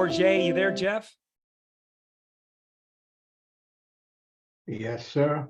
Bourget. You there, Jeff? Yes, sir.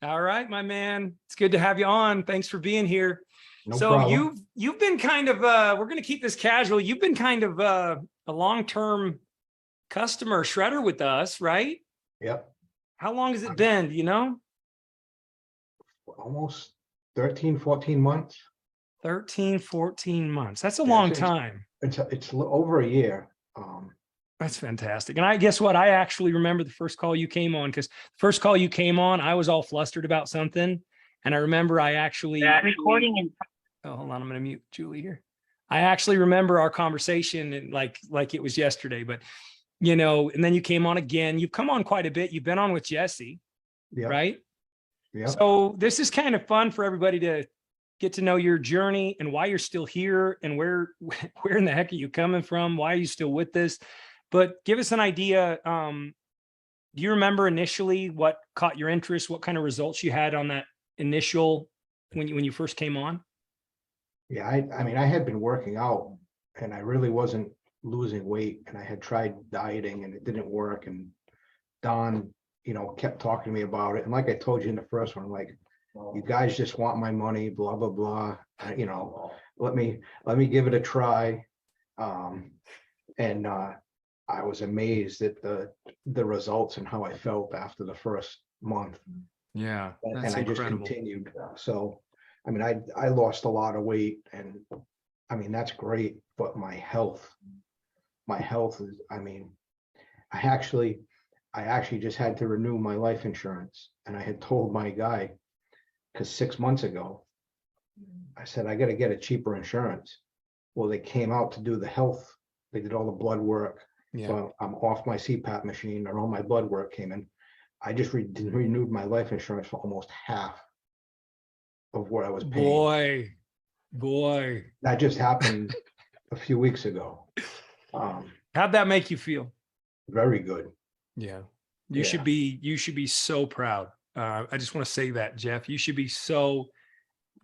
All right, my man. It's good to have you on. Thanks for being here. No So problem. you've been kind of we're going to keep this casual. You've been kind of a long-term customer shredder with us, right? Yep. How long has it been, do you know? Almost 13, 14 months. 13, 14 months. That's a Yeah, long it's- time. It's over a year. That's fantastic. And I guess what, I actually remember the first call you came on, because the first call you came on, I was all flustered about something. And I remember I actually recording in oh, hold on, I'm going to mute Julie here. I actually remember our conversation and like it was yesterday, but you know, and then you came on again. You've come on quite a bit. You've been on with Jesse, Yep. right? Yep. So this is kind of fun for everybody to get to know your journey and why you're still here and where in the heck are you coming from? Why are you still with this? But give us an idea. Do you remember initially what caught your interest? What kind of results you had on that initial when you first came on? Yeah, I mean, I had been working out and I really wasn't losing weight, and I had tried dieting and it didn't work. And Don, kept talking to me about it. And like I told you in the first one, like, you guys just want my money, blah, blah, blah. Let me give it a try. And I was amazed at the results and how I felt after the first month. Yeah, And that's I just incredible. continued. So, I mean, I lost a lot of weight, and I mean, that's great, but my health is, I mean, I actually just had to renew my life insurance, and I had told my guy, because 6 months ago, I said, I got to get a cheaper insurance. Well, they came out to do the health. They did all the blood work. Yeah. So I'm off my CPAP machine, and all my blood work came in. I just renewed my life insurance for almost half of what I was paying. Boy. That just happened a few weeks ago. How'd that make you feel? Very good. Yeah. Yeah. You should be so proud. I just want to say that, Jeff, you should be so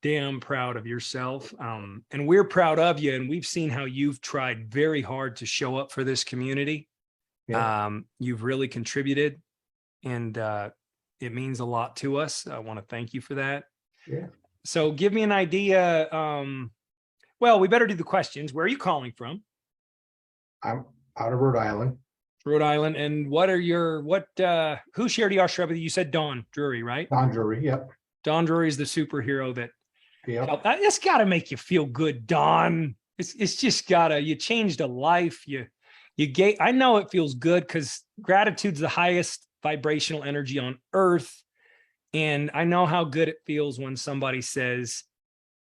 damn proud of yourself. And we're proud of you. And we've seen how you've tried very hard to show up for this community. Yeah. You've really contributed, and it means a lot to us. I want to thank you for that. Yeah. So give me an idea. Well, we better do the questions. Where are you calling from? I'm out of Rhode Island. Rhode Island. And who shared ER Shred with you? You said Don Drury, right? Don Drury. Yep. Don Drury is the superhero that Yep. it's got to make you feel good, Don. It's just you changed a life. I know it feels good because gratitude's the highest vibrational energy on earth. And I know how good it feels when somebody says,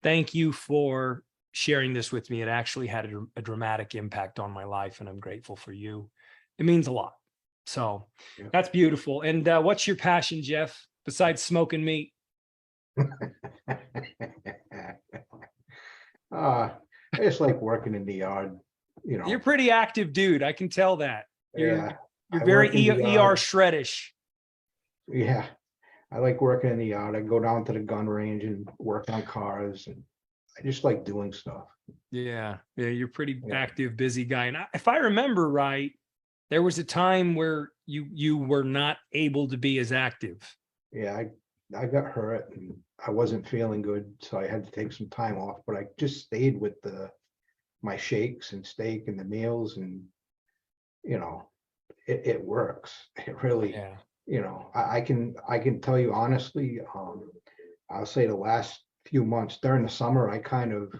thank you for sharing this with me. It actually had a dramatic impact on my life, and I'm grateful for you. It means a lot. So Yeah. That's beautiful. And what's your passion, Jeff, besides smoking meat? I just like working in the yard, You're a pretty active dude. I can tell that. Yeah. You're I very work in the ER yard. shreddish. Yeah. I like working in the yard. I go down to the gun range and work on cars, and I just like doing stuff. Yeah. You're pretty Yeah. active, busy guy. And if I remember right, there was a time where you were not able to be as active. Yeah, I got hurt and I wasn't feeling good, so I had to take some time off, but I just stayed with my shakes and steak and the meals, and it works. It really, Yeah. I can tell you honestly, I'll say the last few months during the summer, I kind of,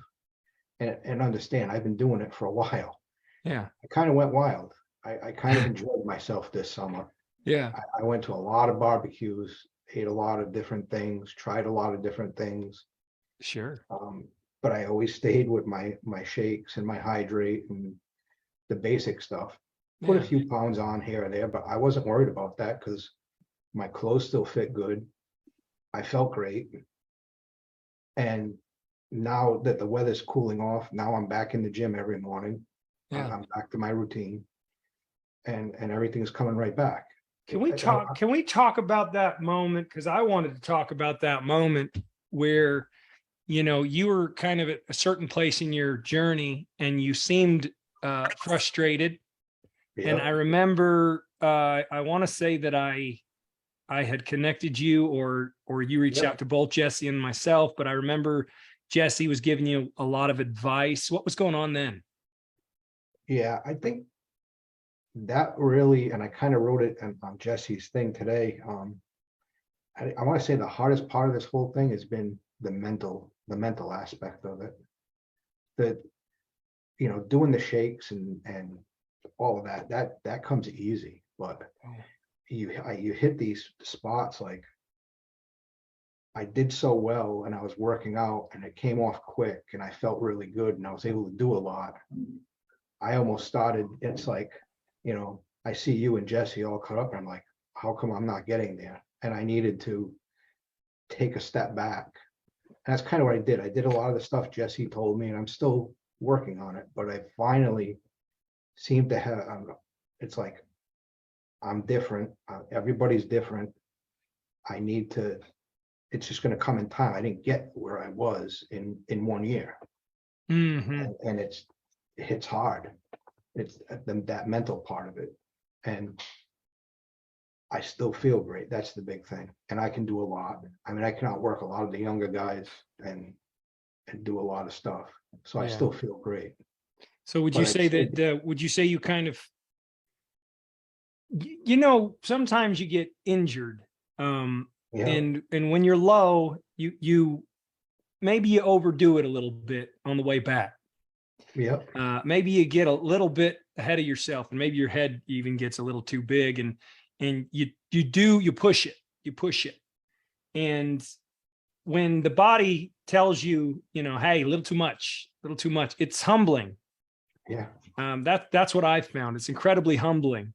and understand, I've been doing it for a while. Yeah. I kind of went wild. I kind of enjoyed myself this summer. Yeah. I went to a lot of barbecues, ate a lot of different things, tried a lot of different things. Sure. But I always stayed with my shakes and my hydrate and the basic stuff. Put a Yeah. few pounds on here or there, but I wasn't worried about that because my clothes still fit good. I felt great. And now that the weather's cooling off, now I'm back in the gym every morning. Yeah. I'm back to my routine, and everything's coming right back. Can we talk about that moment? Because I wanted to talk about that moment where, you were kind of at a certain place in your journey and you seemed frustrated And I Yeah, remember, I want to say that I had connected you, or you reached yep, out to both Jesse and myself, but I remember Jesse was giving you a lot of advice. What was going on then? yeah, I think that really, and I kind of wrote it on Jesse's thing today. I want to say the hardest part of this whole thing has been the mental aspect of it. That, doing the shakes and all of that comes easy, but Oh, you hit these spots like I did so well and I was working out and it came off quick and I felt really good and I was able to do a lot. I almost started, it's like, I see you and Jesse all cut up and I'm like, how come I'm not getting there? And I needed to take a step back. And that's kind of what I did. I did a lot of the stuff Jesse told me and I'm still working on it, but I finally seem to have, it's like, I'm different. Everybody's different. I need to, it's just going to come in time. I didn't get where I was in 1 year. hmm. And it's, it hits hard. It's that mental part of it. And I still feel great. That's the big thing. And I can do a lot. I mean, I can outwork a lot of the younger guys and do a lot of stuff. So I Yeah. still feel great. So would you But I say still, that, would you say you kind of, sometimes you get injured, um, yeah, and when you're low, you maybe you overdo it a little bit on the way back. yeah, Maybe you get a little bit ahead of yourself, and maybe your head even gets a little too big, and you push it. And when the body tells you, hey, a little too much, it's humbling. yeah. That's what I've found. It's incredibly humbling.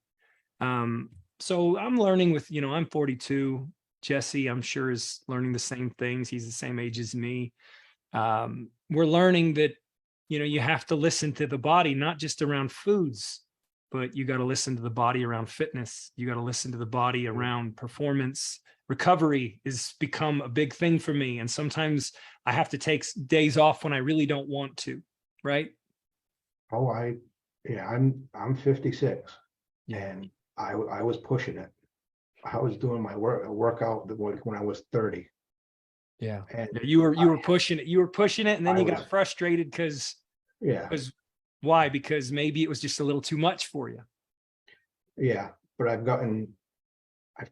So I'm learning with, I'm 42. Jesse, I'm sure, is learning the same things. He's the same age as me. We're learning that, you have to listen to the body, not just around foods, but you got to listen to the body around fitness. You got to listen to the body around performance. Recovery has become a big thing for me. And sometimes I have to take days off when I really don't want to. Right. Oh, yeah, I'm 56 Yeah. and I was pushing it. I was doing my workout when I was 30. Yeah. And Yeah. You were I, pushing it. You were pushing it. And then I you was, got frustrated yeah, because why? Because maybe it was just a little too much for you. yeah. But I've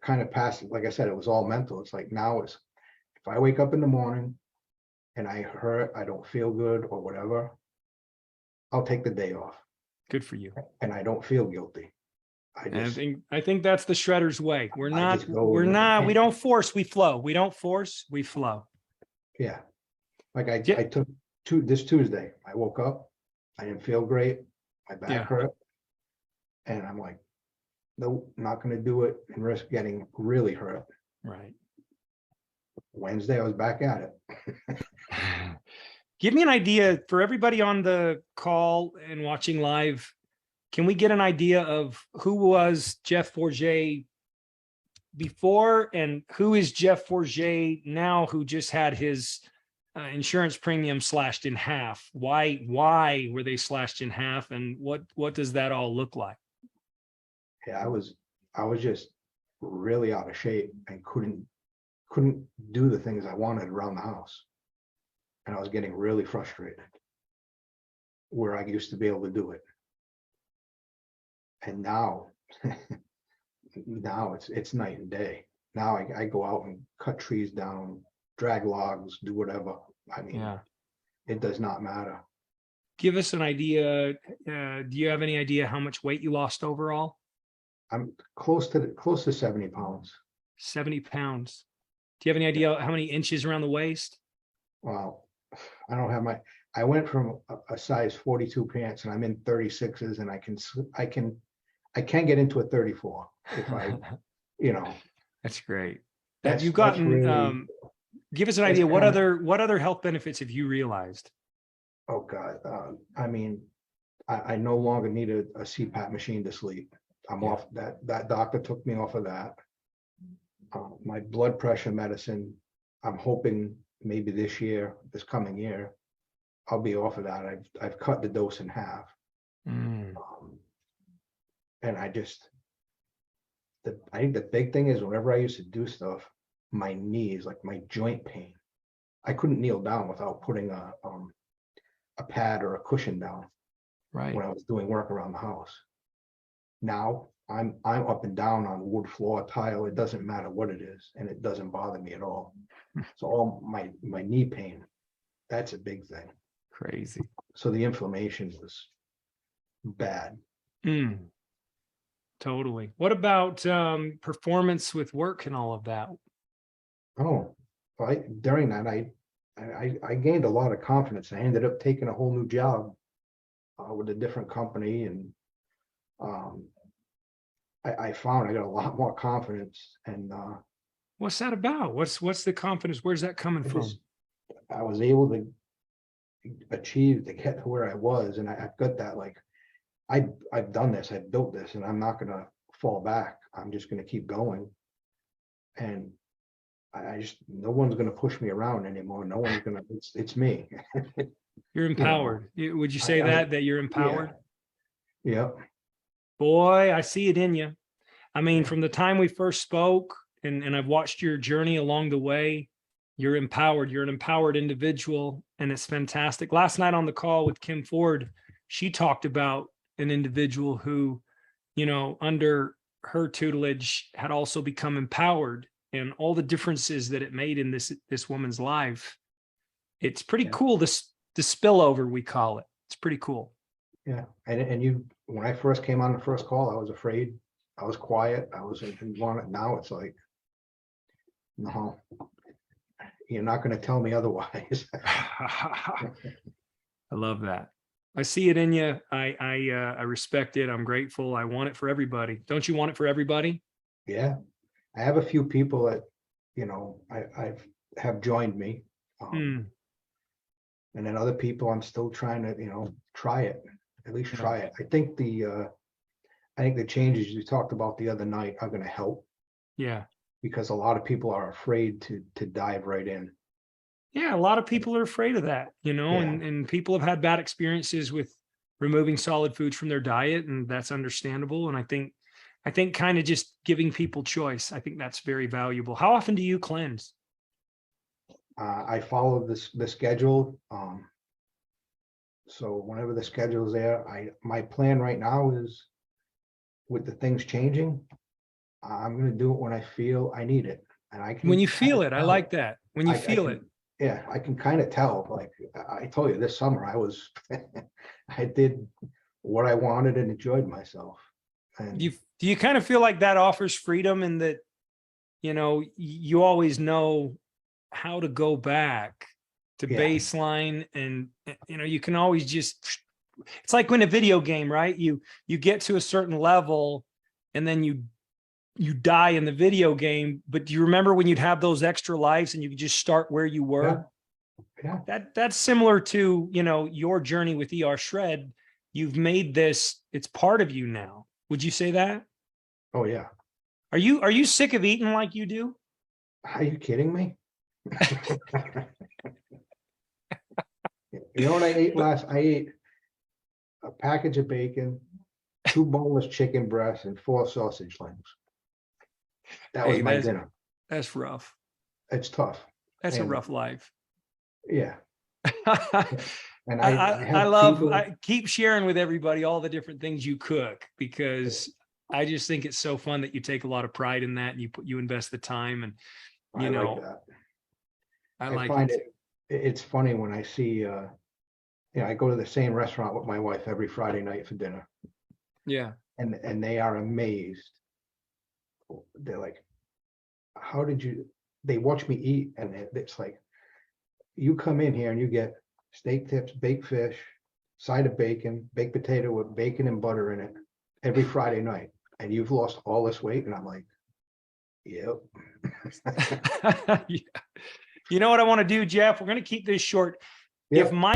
kind of passed, like I said, it was all mental. It's like now it's, if I wake up in the morning and I hurt, I don't feel good or whatever, I'll take the day off Good for you. and I don't feel guilty. I And just, I think that's the shredder's way. I just go We and, don't force, we flow. We don't force, we flow. yeah. Like Yeah. I took this Tuesday, I woke up, I didn't feel great, my back Yeah. hurt. And I'm like, nope, not gonna do it and risk getting really hurt. Right. Wednesday, I was back at it. Give me an idea for everybody on the call and watching live. Can we get an idea of who was Jeff Forget before and who is Jeff Forget now, who just had his insurance premium slashed in half? Why were they slashed in half, and what does that all look like? Yeah, I was just really out of shape and couldn't do the things I wanted around the house. And I was getting really frustrated where I used to be able to do it. And now, now it's night and day. Now I go out and cut trees down, drag logs, do whatever. I mean, Yeah. it does not matter. Give us an idea. Do you have any idea how much weight you lost overall? I'm close to 70 pounds. 70 pounds. Do you have any idea how many inches around the waist? Well, I don't have I went from a size 42 pants and I'm in 36s and I can get into a 34 if I, you know, That's great. Have you that's gotten, really, give us an that's idea, kind of, what other health benefits have you realized? oh God. I mean, I no longer need a CPAP machine to sleep. I'm Yeah. off that doctor took me off of that. My blood pressure medicine, I'm hoping maybe this coming year, I'll be off of that. I've cut the dose in half. Mm. Um, And I think the big thing is whenever I used to do stuff, my knees, like my joint pain, I couldn't kneel down without putting a pad or a cushion down Right. when I was doing work around the house. Now I'm up and down on wood floor, tile, it doesn't matter what it is, and it doesn't bother me at all. So all my knee pain, that's a big thing. Crazy. So the inflammation was bad. Mm, totally. What about performance with work and all of that? Oh, well, during that, I gained a lot of confidence. I ended up taking a whole new job with a different company, and I found I got a lot more confidence, and What's that about? What's the confidence? Where's that coming from? I was able to get to where I was, and I've got that, like, I've done this, I've built this, and I'm not gonna fall back. I'm just gonna keep going. And I just, no one's gonna push me around anymore. No one's gonna, it's me. You're empowered. Would you say that you're empowered? Yeah. Boy, I see it in you. I mean, from the time we first spoke, and I've watched your journey along the way, you're empowered. You're an empowered individual, and it's fantastic. Last night on the call with Kim Ford, she talked about an individual who, under her tutelage had also become empowered, and all the differences that it made in this woman's life. It's pretty cool. The spillover, we call it. It's pretty cool. Yeah. And when I first came on the first call, I was afraid. I was quiet. I didn't want it. Now it's like, no, you're not going to tell me otherwise. I love that. I see it in you. I respect it. I'm grateful. I want it for everybody. Don't you want it for everybody? Yeah. I have a few people that, I've have joined me. And then other people I'm still trying to, try it, at least try it. I think the changes you talked about the other night are going to help. Yeah. Because a lot of people are afraid to dive right in. Yeah, a lot of people are afraid of that, and people have had bad experiences with removing solid foods from their diet, and that's understandable. And I think kind of just giving people choice, I think that's very valuable. How often do you cleanse? I follow the schedule. So whenever the schedule is there, my plan right now is, with the things changing, I'm going to do it when I feel I need it. And I can, when you feel it, I like that. When you feel it. Yeah, I can kind of tell. Like I told you, this summer I did what I wanted and enjoyed myself. And do you kind of feel like that offers freedom, in that, you always know how to go back to baseline, and you can always just, it's like when a video game, right? You get to a certain level and then you die in the video game, but do you remember when you'd have those extra lives and you could just start where you were? Yeah. That's similar to, your journey with ER Shred. You've made this, it's part of you now. Would you say that? Oh yeah. Are you sick of eating like you do? Are you kidding me? You know what I ate last? I ate a package of bacon, 2 boneless chicken breasts, and 4 sausage links. That was my dinner. That's rough. It's tough. That's a rough life. Yeah. And I keep sharing with everybody all the different things you cook, because I just think it's so fun that you take a lot of pride in that, and you invest the time, and I find it's funny when I see I go to the same restaurant with my wife every Friday night for dinner. Yeah. And they are amazed. They're like, how did you, they watch me eat, and it's like, you come in here and you get steak tips, baked fish, side of bacon, baked potato with bacon and butter in it every Friday night, and you've lost all this weight. And I'm like, yep. Yeah. You know what I want to do, Jeff? We're going to keep this short. Yep. If my